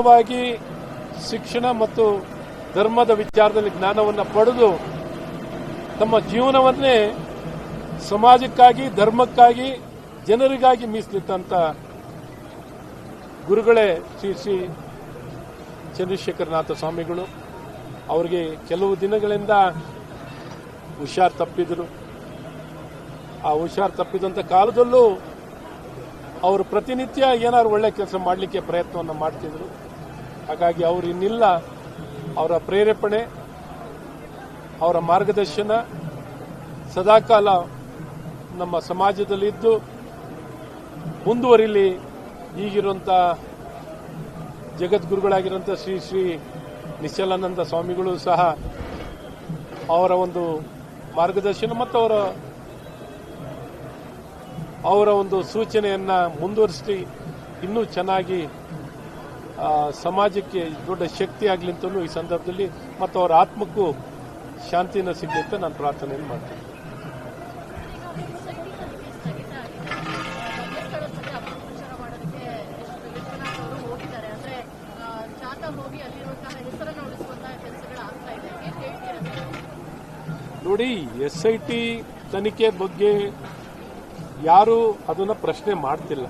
ವಾಗಿ ಶಿಕ್ಷಣ ಮತ್ತು ಧರ್ಮದ ವಿಚಾರದಲ್ಲಿ ಜ್ಞಾನವನ್ನು ಪಡೆದು ತಮ್ಮ ಜೀವನವನ್ನೇ ಸಮಾಜಕ್ಕಾಗಿ ಧರ್ಮಕ್ಕಾಗಿ ಜನರಿಗಾಗಿ ಮೀಸಲಿಟ್ಟಂತ ಗುರುಗಳೇ ಶ್ರೀ ಶ್ರೀ ಚಂದ್ರಶೇಖರನಾಥ ಸ್ವಾಮಿಗಳು. ಅವರಿಗೆ ಕೆಲವು ದಿನಗಳಿಂದ ಹುಷಾರು ತಪ್ಪಿದ್ರು. ಆ ಹುಷಾರು ತಪ್ಪಿದಂಥ ಕಾಲದಲ್ಲೂ ಅವರು ಪ್ರತಿನಿತ್ಯ ಏನಾದ್ರು ಒಳ್ಳೆ ಕೆಲಸ ಮಾಡಲಿಕ್ಕೆ ಪ್ರಯತ್ನವನ್ನು ಮಾಡ್ತಿದ್ರು. ಹಾಗಾಗಿ ಅವರು ಇನ್ನಿಲ್ಲ. ಅವರ ಪ್ರೇರೇಪಣೆ, ಅವರ ಮಾರ್ಗದರ್ಶನ ಸದಾಕಾಲ ನಮ್ಮ ಸಮಾಜದಲ್ಲಿದ್ದು ಮುಂದುವರಿಲಿ. ಈಗಿರುವಂಥ ಜಗದ್ಗುರುಗಳಾಗಿರುವಂಥ ಶ್ರೀ ಶ್ರೀ ನಿಶ್ಚಲಾನಂದ ಸ್ವಾಮಿಗಳು ಸಹ ಅವರ ಒಂದು ಮಾರ್ಗದರ್ಶನ ಮತ್ತು ಅವರ ಒಂದು ಸೂಚನೆಯನ್ನ ಮುಂದುವರಿಸಿ ಇನ್ನೂ ಚೆನ್ನಾಗಿ ಸಮಾಜಕ್ಕೆ ದೊಡ್ಡ ಶಕ್ತಿ ಆಗಲಿ ಅಂತಲೂ ಈ ಸಂದರ್ಭದಲ್ಲಿ ಮತ್ತು ಅವರ ಆತ್ಮಕ್ಕೂ ಶಾಂತಿನ ಸಿಗಲಿ ಅಂತ ನಾನು ಪ್ರಾರ್ಥನೆಯನ್ನು ಮಾಡ್ತೀನಿ. ನೋಡಿ, SIT ತನಿಖೆ ಬಗ್ಗೆ ಯಾರು ಅದನ್ನ ಪ್ರಶ್ನೆ ಮಾಡ್ತಿಲ್ಲ.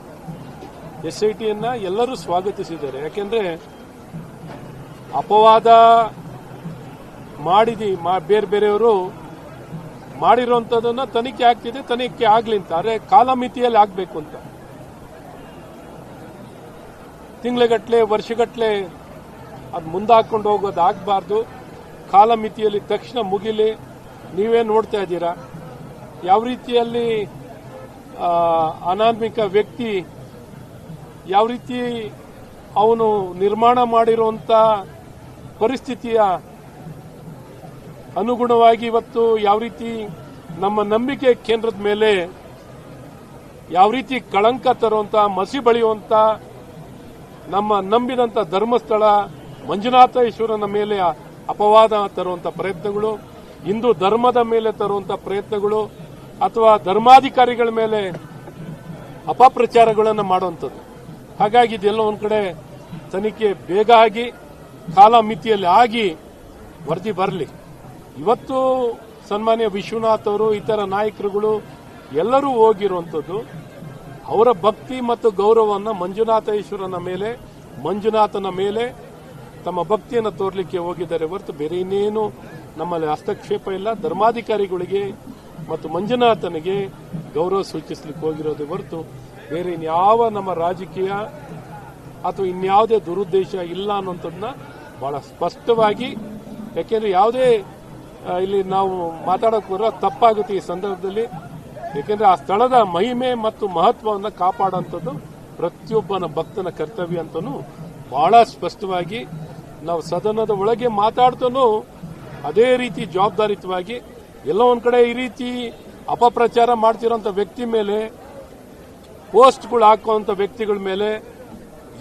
SITಯನ್ನ ಎಲ್ಲರೂ ಸ್ವಾಗತಿಸಿದ್ದಾರೆ. ಯಾಕೆಂದ್ರೆ ಅಪವಾದ ಬೇರೆ ಬೇರೆಯವರು ಮಾಡಿರುವಂತದನ್ನ ತನಿಖೆ ಆಗ್ತಿದೆ, ತನಿಖೆ ಆಗ್ಲಿ ಅಂತ. ಆದ್ರೆ ಕಾಲಮಿತಿಯಲ್ಲಿ ಆಗ್ಬೇಕು ಅಂತ. ತಿಂಗಳಗಟ್ಲೆ ವರ್ಷಗಟ್ಲೆ ಅದು ಮುಂದಾಕೊಂಡು ಹೋಗೋದು ಆಗ್ಬಾರ್ದು. ಕಾಲಮಿತಿಯಲ್ಲಿ ತಕ್ಷಣ ಮುಗಿಲಿ. ನೀವೇ ನೋಡ್ತಾ ಇದ್ದೀರಾ ಯಾವ ರೀತಿಯಲ್ಲಿ ಅನಾಮಿಕ ವ್ಯಕ್ತಿ ಯಾವ ರೀತಿ ಅವನು ನಿರ್ಮಾಣ ಮಾಡಿರುವಂತ ಪರಿಸ್ಥಿತಿಯ ಅನುಗುಣವಾಗಿ ಇವತ್ತು ಯಾವ ರೀತಿ ನಮ್ಮ ನಂಬಿಕೆ ಕೇಂದ್ರದ ಮೇಲೆ ಯಾವ ರೀತಿ ಕಳಂಕ ತರುವಂತ, ಮಸಿ ಬಳಿಯುವಂತ, ನಮ್ಮ ನಂಬಿದಂತ ಧರ್ಮಸ್ಥಳ ಮಂಜುನಾಥೇಶ್ವರನ ಮೇಲೆ ಅಪವಾದ ತರುವಂತ ಪ್ರಯತ್ನಗಳು, ಹಿಂದೂ ಧರ್ಮದ ಮೇಲೆ ತರುವಂತ ಪ್ರಯತ್ನಗಳು, ಅಥವಾ ಧರ್ಮಾಧಿಕಾರಿಗಳ ಮೇಲೆ ಅಪಪ್ರಚಾರಗಳನ್ನು ಮಾಡುವಂಥದ್ದು. ಹಾಗಾಗಿ ಇದೆಲ್ಲ ಒಂದ್ ಕಡೆ ತನಿಖೆ ಬೇಗ ಆಗಿ ಕಾಲಮಿತಿಯಲ್ಲಿ ಆಗಿ ವರದಿ ಬರಲಿ. ಇವತ್ತು ಸನ್ಮಾನ್ಯ ವಿಶ್ವನಾಥ್ ಅವರು, ಇತರ ನಾಯಕರುಗಳು ಎಲ್ಲರೂ ಹೋಗಿರುವಂಥದ್ದು ಅವರ ಭಕ್ತಿ ಮತ್ತು ಗೌರವವನ್ನು ಮಂಜುನಾಥನ ಮೇಲೆ ತಮ್ಮ ಭಕ್ತಿಯನ್ನು ತೋರ್ಲಿಕ್ಕೆ ಹೋಗಿದ್ದಾರೆ ಹೊರತು ಬೇರೆ ಇನ್ನೇನು ನಮ್ಮಲ್ಲಿ ಹಸ್ತಕ್ಷೇಪ ಇಲ್ಲ. ಧರ್ಮಾಧಿಕಾರಿಗಳಿಗೆ ಮತ್ತು ಮಂಜುನಾಥನಿಗೆ ಗೌರವ ಸೂಚಿಸಲಿಕ್ಕೆ ಹೋಗಿರೋದೇ ಹೊರತು ಬೇರೆ ಇನ್ಯಾವ ನಮ್ಮ ರಾಜಕೀಯ ಅಥವಾ ಇನ್ಯಾವುದೇ ದುರುದ್ದೇಶ ಇಲ್ಲ ಅನ್ನೋಂಥದ್ದನ್ನ ಬಹಳ ಸ್ಪಷ್ಟವಾಗಿ, ಯಾಕೆಂದ್ರೆ ಯಾವುದೇ ಇಲ್ಲಿ ನಾವು ಮಾತಾಡೋಕೆ ಬರೋ ತಪ್ಪಾಗುತ್ತೆ ಈ ಸಂದರ್ಭದಲ್ಲಿ. ಯಾಕೆಂದ್ರೆ ಆ ಸ್ಥಳದ ಮಹಿಮೆ ಮತ್ತು ಮಹತ್ವವನ್ನು ಕಾಪಾಡುವಂಥದ್ದು ಪ್ರತಿಯೊಬ್ಬನ ಭಕ್ತನ ಕರ್ತವ್ಯ ಅಂತನೂ ಬಹಳ ಸ್ಪಷ್ಟವಾಗಿ ನಾವು ಸದನದ ಒಳಗೆ ಮಾತಾಡ್ತಾನೂ ಅದೇ ರೀತಿ ಜವಾಬ್ದಾರಿತವಾಗಿ ಎಲ್ಲ ಒಂದ್ ಕಡೆ ಈ ರೀತಿ ಅಪಪ್ರಚಾರ ಮಾಡ್ತಿರೋಂಥ ವ್ಯಕ್ತಿ ಮೇಲೆ, ಪೋಸ್ಟ್ಗಳು ಹಾಕುವಂತ ವ್ಯಕ್ತಿಗಳ ಮೇಲೆ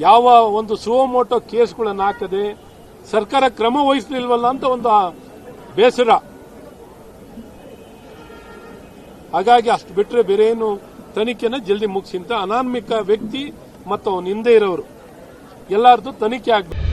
ಯಾವ ಒಂದು ಸುವಮೋಟೋ ಕೇಸ್ಗಳನ್ನು ಹಾಕದೆ ಸರ್ಕಾರ ಕ್ರಮ ವಹಿಸಲಿಲ್ವಲ್ಲ ಅಂತ ಒಂದು ಬೇಸರ. ಹಾಗಾಗಿ ಅಷ್ಟು ಬಿಟ್ಟರೆ ಬೇರೆ ಏನು ತನಿಖೆನ ಜಲ್ದಿ ಮುಗಿಸಿಂತ ಅನಾಮಿಕ ವ್ಯಕ್ತಿ ಮತ್ತು ಅವನ ಹಿಂದೆ ಇರೋರು ಎಲ್ಲರದ್ದು ತನಿಖೆ ಆಗಬೇಕು.